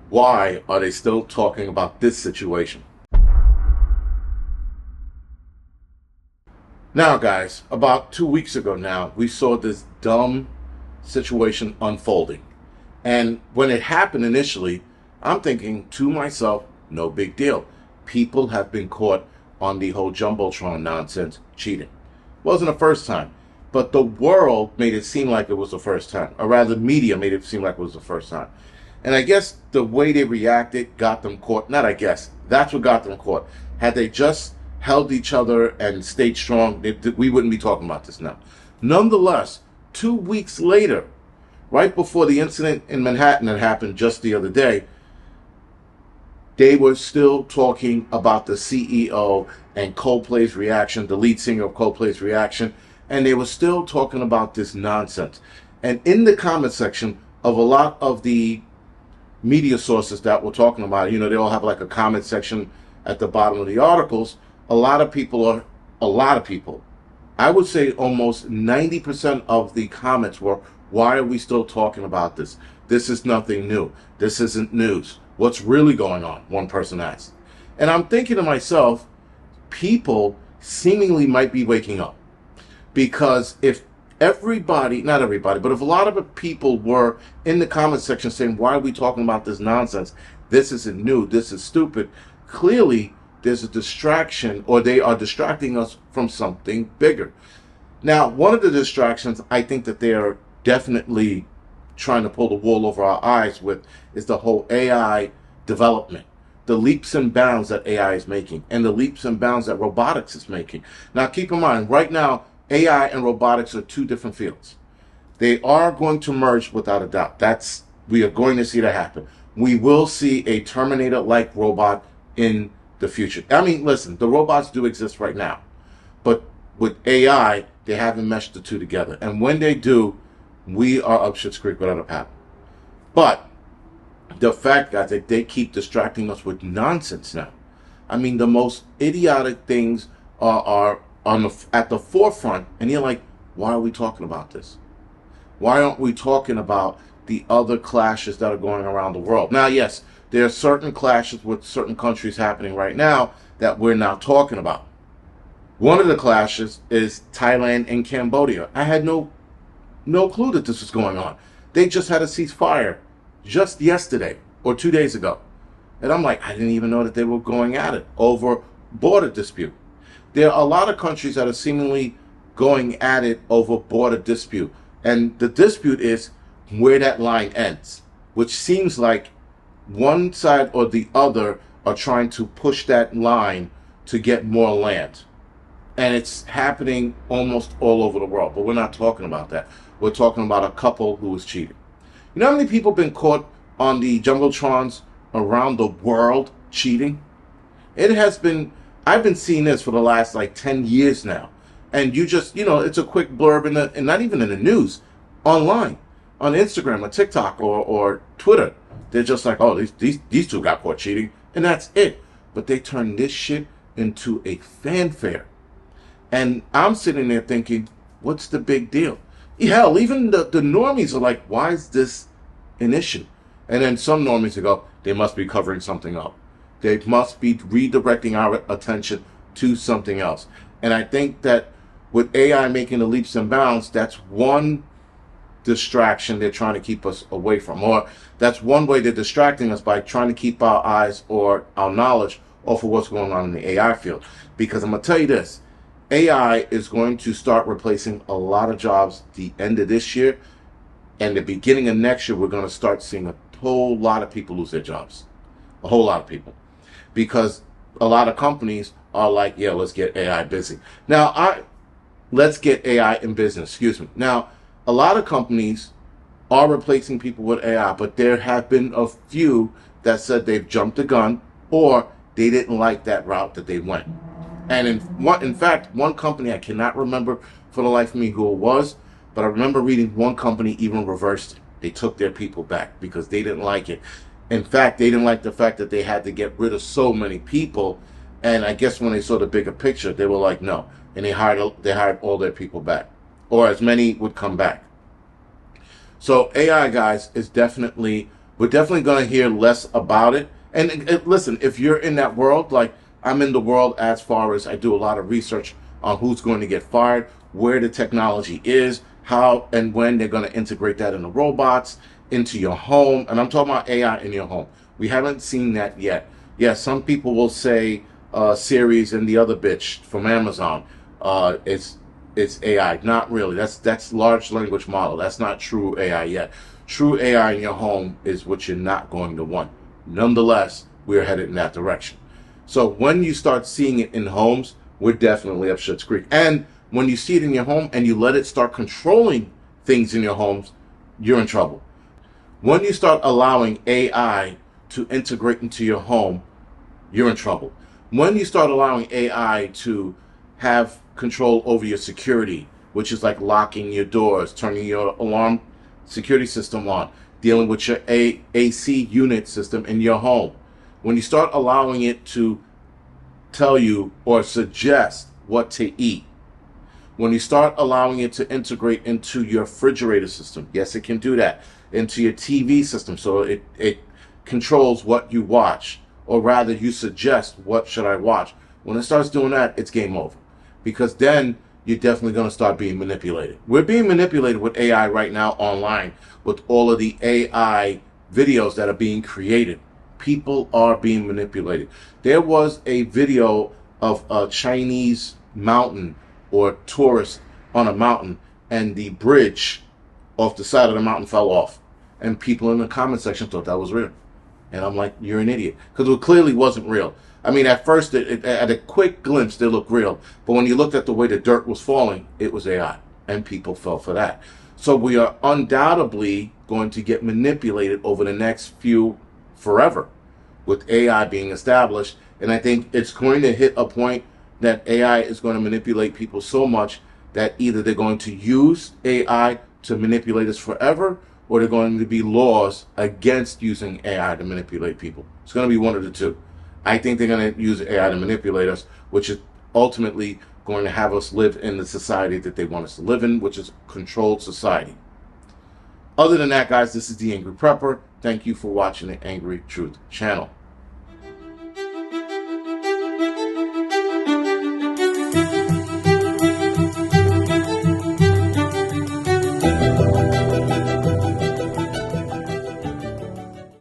Why are they still talking about this situation? Now, guys, about 2 weeks ago now, we saw this dumb situation unfolding. And when it happened initially, I'm thinking to myself, no big deal. People have been caught on the whole Jumbotron nonsense cheating. Wasn't the first time, but the world made it seem like it was the first time, or rather, the media made it seem like it was the first time. And I guess the way they reacted got them caught. Not I guess, that's what got them caught. Had they just held each other and stayed strong, we wouldn't be talking about this now. Nonetheless, 2 weeks later, right before the incident in Manhattan that happened just the other day, they were still talking about the CEO and Coldplay's reaction, the lead singer of Coldplay's reaction, and they were still talking about this nonsense. And in the comment section of a lot of the media sources that we're talking about, they all have like a comment section at the bottom of the articles. A lot of people, I would say almost 90% of the comments were, why are we still talking about this? This is nothing new. This isn't news. What's really going on? One person asked. And I'm thinking to myself, people seemingly might be waking up. Because if everybody, not everybody, but if a lot of the people were in the comment section saying, why are we talking about this nonsense? This isn't new. This is stupid. Clearly, there's a distraction, or they are distracting us from something bigger. Now, one of the distractions I think that they are definitely trying to pull the wool over our eyes with is the whole AI development, the leaps and bounds that AI is making, and the leaps and bounds that robotics is making. Now, keep in mind, right now, AI and robotics are two different fields. They are going to merge without a doubt. We are going to see that happen. We will see a Terminator-like robot in the future. I mean, listen, the robots do exist right now, but with AI, they haven't meshed the two together. And when they do, we are up shit's creek without a paddle. But the fact, guys, that they keep distracting us with nonsense now. I mean, the most idiotic things are at the forefront, and you're like, why are we talking about this? Why aren't we talking about the other clashes that are going around the world? Now, yes, there are certain clashes with certain countries happening right now that we're not talking about. One of the clashes is Thailand and Cambodia. I had no clue that this was going on. They just had a ceasefire just yesterday or 2 days ago. And I'm like, I didn't even know that they were going at it over border dispute. There are a lot of countries that are seemingly going at it over border dispute. And the dispute is where that line ends, which seems like one side or the other are trying to push that line to get more land. And it's happening almost all over the world. But we're not talking about that. We're talking about a couple who was cheating. You know how many people have been caught on the Jumbotrons around the world cheating? I've been seeing this for the last 10 years now. And you just, it's a quick blurb and not even in the news, online, on Instagram or TikTok or Twitter. They're just like, oh, these two got caught cheating, and that's it. But they turned this shit into a fanfare. And I'm sitting there thinking, what's the big deal? Hell, even the normies are like, why is this an issue? And then some normies go, they must be covering something up. They must be redirecting our attention to something else. And I think that with AI making the leaps and bounds, that's one distraction they're trying to keep us away from. Or that's one way they're distracting us, by trying to keep our eyes or our knowledge off of what's going on in the AI field. Because I'm going to tell you this, AI is going to start replacing a lot of jobs the end of this year. And the beginning of next year, we're going to start seeing a whole lot of people lose their jobs. A whole lot of people. Because a lot of companies are like, yeah, let's get AI busy. Let's get AI in business, excuse me. Now, a lot of companies are replacing people with AI, but there have been a few that said they've jumped the gun, or they didn't like that route that they went. And in fact, one company, I cannot remember for the life of me who it was, but I remember reading one company even reversed it. They took their people back because they didn't like it. In fact, they didn't like the fact that they had to get rid of so many people. And I guess when they saw the bigger picture, they were like, no. And they hired all their people back, or as many would come back. So AI, guys, is definitely We're definitely going to hear less about it. And listen, if you're in that world, like I'm in the world as far as I do a lot of research on who's going to get fired, where the technology is, how and when they're going to integrate that in the robots, into your home. And I'm talking about AI in your home. We haven't seen that yet. Yes, some people will say Siri and the other bitch from Amazon, it's AI. Not really. That's large language model. That's not true AI yet. True AI in your home is what you're not going to want. Nonetheless, we're headed in that direction. So when you start seeing it in homes, we're definitely up Schitt's Creek. And when you see it in your home and you let it start controlling things in your homes, you're in trouble. When you start allowing AI to integrate into your home, you're in trouble. When you start allowing AI to have control over your security, which is like locking your doors, turning your alarm security system on, dealing with your AC unit system in your home. When you start allowing it to tell you or suggest what to eat, when you start allowing it to integrate into your refrigerator system, yes, it can do that, into your TV system, so it controls what you watch, or rather you suggest what should I watch. When it starts doing that, it's game over, because then you're definitely going to start being manipulated. We're being manipulated with AI right now online, with all of the AI videos that are being created. People are being manipulated. There was a video of a Chinese mountain or tourist on a mountain, and the bridge off the side of the mountain fell off. And people in the comment section thought that was real. And I'm like, you're an idiot. Because it clearly wasn't real. I mean, at first, at a quick glimpse, they looked real. But when you looked at the way the dirt was falling, it was AI. And people fell for that. So we are undoubtedly going to get manipulated over the next forever, with AI being established. And I think it's going to hit a point that AI is going to manipulate people so much that either they're going to use AI to manipulate us forever, or they're going to be laws against using AI to manipulate people. It's going to be one of the two. I think they're going to use AI to manipulate us, which is ultimately going to have us live in the society that they want us to live in, which is a controlled society. Other than that, guys, this is The Angry Prepper. Thank you for watching the Angry Truth channel.